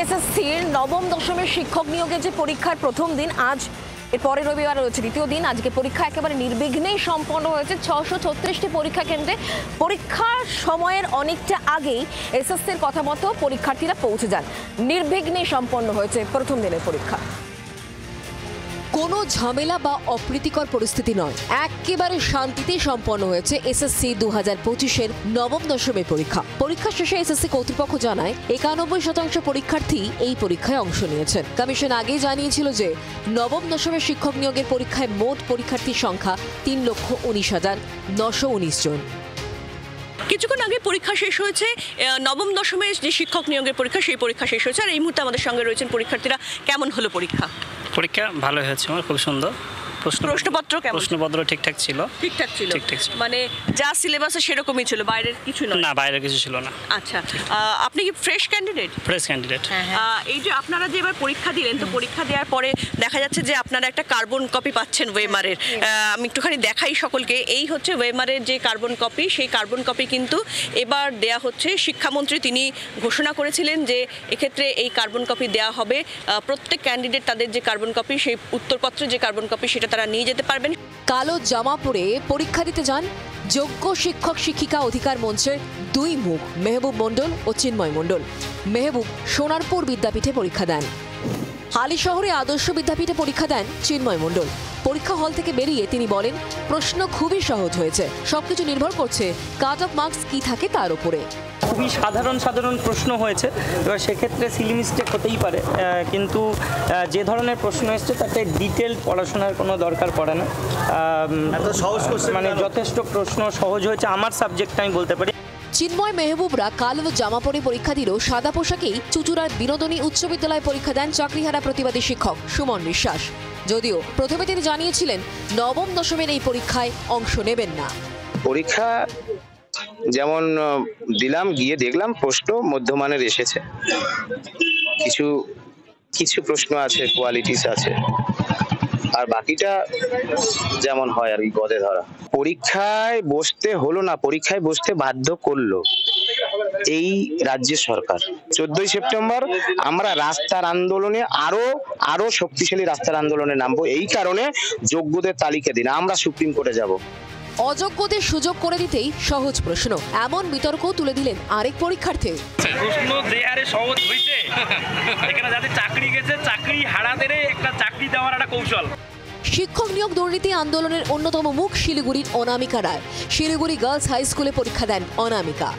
এসএসসির নবম দশমের শিক্ষক নিয়োগের যে পরীক্ষার প্রথম দিন, আজ এর পরে রবিবার রয়েছে দ্বিতীয় দিন। আজকে পরীক্ষা একেবারে নির্বিঘ্নেই সম্পন্ন হয়েছে 636টি পরীক্ষা কেন্দ্রে। পরীক্ষার সময়ের অনেকটা আগেই এসএসসির কথা মতো পরীক্ষার্থীরা পৌঁছে যান। নির্বিঘ্নেই সম্পন্ন হয়েছে প্রথম দিনের পরীক্ষা। কোনো ঝামেলা বা অপ্রীতিকর পরিস্থিতি নয়, একেবারে শান্তিতে সম্পন্ন হয়েছে এসএসসি 2025-এর নবম দশমের পরীক্ষা। পরীক্ষা শেষে এসএসসি কর্তৃপক্ষ জানায় 91% পরীক্ষার্থী এই পরীক্ষায় অংশ নিয়েছেন। কমিশন আগেই জানিয়েছিল যে নবম দশমের শিক্ষক নিয়োগের পরীক্ষায় মোট পরীক্ষার্থীর সংখ্যা 3,19,919 জন। কিছুক্ষণ আগে পরীক্ষা শেষ হয়েছে, নবম দশমের যে শিক্ষক নিয়োগের পরীক্ষা, সেই পরীক্ষা শেষ হয়েছে। আর এই মুহূর্তে আমাদের সঙ্গে রয়েছেন পরীক্ষার্থীরা। কেমন হলো পরীক্ষা? পরীক্ষা ভালো হয়েছে, আমার খুব সুন্দর। প্রশ্নপত্র ঠিকঠাক ছিল। মানে যা সিলেবাসে সেরকমই ছিল, বাইরের কিছু না, বাইরের কিছু ছিল না। আচ্ছা, আপনি কি ফ্রেশ ক্যান্ডিডেট? এই যে আপনারা যে এবার পরীক্ষা দিলেন, তো পরীক্ষা দেওয়ার পরে দেখা যাচ্ছে যে আপনারা একটা কার্বন কপি পাচ্ছেন ওয়েমারের। আমি একটুখানি দেখাই সকলকে। এই হচ্ছে ওয়েমারের যে কার্বন কপি, সেই কার্বন কপি কিন্তু এবার দেয়া হচ্ছে। শিক্ষামন্ত্রী তিনি ঘোষণা করেছিলেন যে এক্ষেত্রে এই কার্বন কপি দেওয়া হবে। প্রত্যেক ক্যান্ডিডেট তাদের যে কার্বন কপি, সেই উত্তরপত্রের যে কার্বন কপি, সেটা তারা নিয়ে যেতে পারবেন। কালো জামা পরে পরীক্ষা দিতে যান যোগ্য শিক্ষক শিক্ষিকা অধিকার মঞ্চের দুই মুখ, মেহবুব মণ্ডল ও চিন্ময় মণ্ডল। মেহবুব সোনারপুর বিদ্যাপীঠে পরীক্ষা দেন, হালিশহরে আদর্শ বিদ্যাপীঠে পরীক্ষা দেন চিন্ময় মণ্ডল। পরীক্ষা হল থেকে বেরিয়ে তিনি বলেন, প্রশ্ন খুবই সহজ হয়েছে, সবকিছু নির্ভর করছে কাট অফ মার্কস কি থাকে তার উপরে। খুবই সাধারণ প্রশ্ন হয়েছে, এবার সেক্ষেত্রে সিলি মিস্টেক হতেই পারে, কিন্তু যে ধরনের প্রশ্ন এসছে তাতে ডিটেল পড়াশোনার কোনো দরকার পড়ে না। মানে যথেষ্ট প্রশ্ন সহজ হয়েছে আমার সাবজেক্ট, আমি বলতে পারি। চিন্ময় মেহবুবরা কালো জামা পরে পরীক্ষা দিল, সাদা পোশাকেই চুচুড়ার বিনোদনী উচ্চ বিদ্যালয়ে পরীক্ষা দেন চাকরিহারা প্রতিবাদী শিক্ষক সুমন বিশ্বাস। যদিও প্রথমে তিনি জানিয়েছিলেন নবম দশমের এই পরীক্ষায় অংশ নেবেন না। পরীক্ষা যেমন দিলাম, গিয়ে দেখলাম প্রশ্ন মধ্যমানের এসেছে, কিছু প্রশ্ন আছে কোয়ালিটিস আছে, আর বাকিটা যেমন হয় আর কি গদে ধরা। পরীক্ষায় বসতে হলো না, পরীক্ষায় বসতে বাধ্য করলো এই রাজ্যের সরকার। 14ই সেপ্টেম্বর আমরা রাস্তার আন্দোলনে আরো শক্তিশালী রাস্তার আন্দোলনে নামবো। এই কারণে যোগ্যদের তালিকা দিন, আমরা সুপ্রিম কোর্টে যাব। অযোগ্যদের সুযোগ করে দিতেই সহজ প্রশ্ন, এমন বিতর্ক তুলে দিলেন আরেক পরীক্ষার্থী। প্রশ্ন যে হারে সহজ হয়েছে, এখানে যাদের চাকরি গেছে, চাকরি হারাদের একটা চাকরি দেওয়ার একটা কৌশল। শিক্ষক নিয়োগ দুর্নীতি আন্দোলনের অন্যতম মুখ শিলিগুড়ির অনামিকা রায়। শিলিগুড়ি গার্লস হাই স্কুলে পরীক্ষা দেন অনামিকা।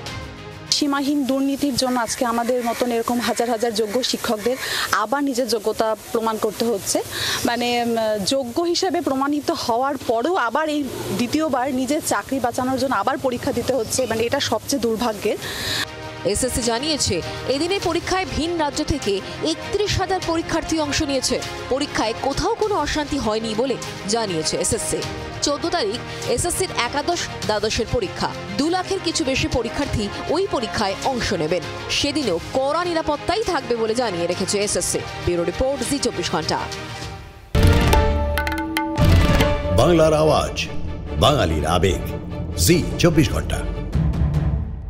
সীমাহীন দুর্নীতির জন্য আজকে আমাদের মতন এরকম হাজার হাজার যোগ্য শিক্ষকদের আবার নিজের যোগ্যতা প্রমাণ করতে হচ্ছে। মানে যোগ্য হিসেবে প্রমাণিত হওয়ার পরেও আবার এই দ্বিতীয়বার নিজের চাকরি বাঁচানোর জন্য আবার পরীক্ষা দিতে হচ্ছে, মানে এটা সবচেয়ে দুর্ভাগ্যের। এসএসসি জানিয়েছে এদিনের পরীক্ষায় ভিন রাজ্য থেকে 31,000 পরীক্ষার্থী অংশ নিয়েছে। পরীক্ষায় কোথাও কোনো অশান্তি হয়নি বলে জানিয়েছে এসএসসি। 14 তারিখ এসএসসির একাদশ দ্বাদশের পরীক্ষা। 2 লাখের কিছু বেশি পরীক্ষার্থী ওই পরীক্ষায় অংশ নেবেন। সেদিনও কড়া নিরাপত্তাই থাকবে বলে জানিয়ে রেখেছে এসএসসি। ব্যুরো রিপোর্ট, জি 24 ঘন্টা। বাংলার আওয়াজ, বাঙালির আবেগ, জি 24 ঘন্টা।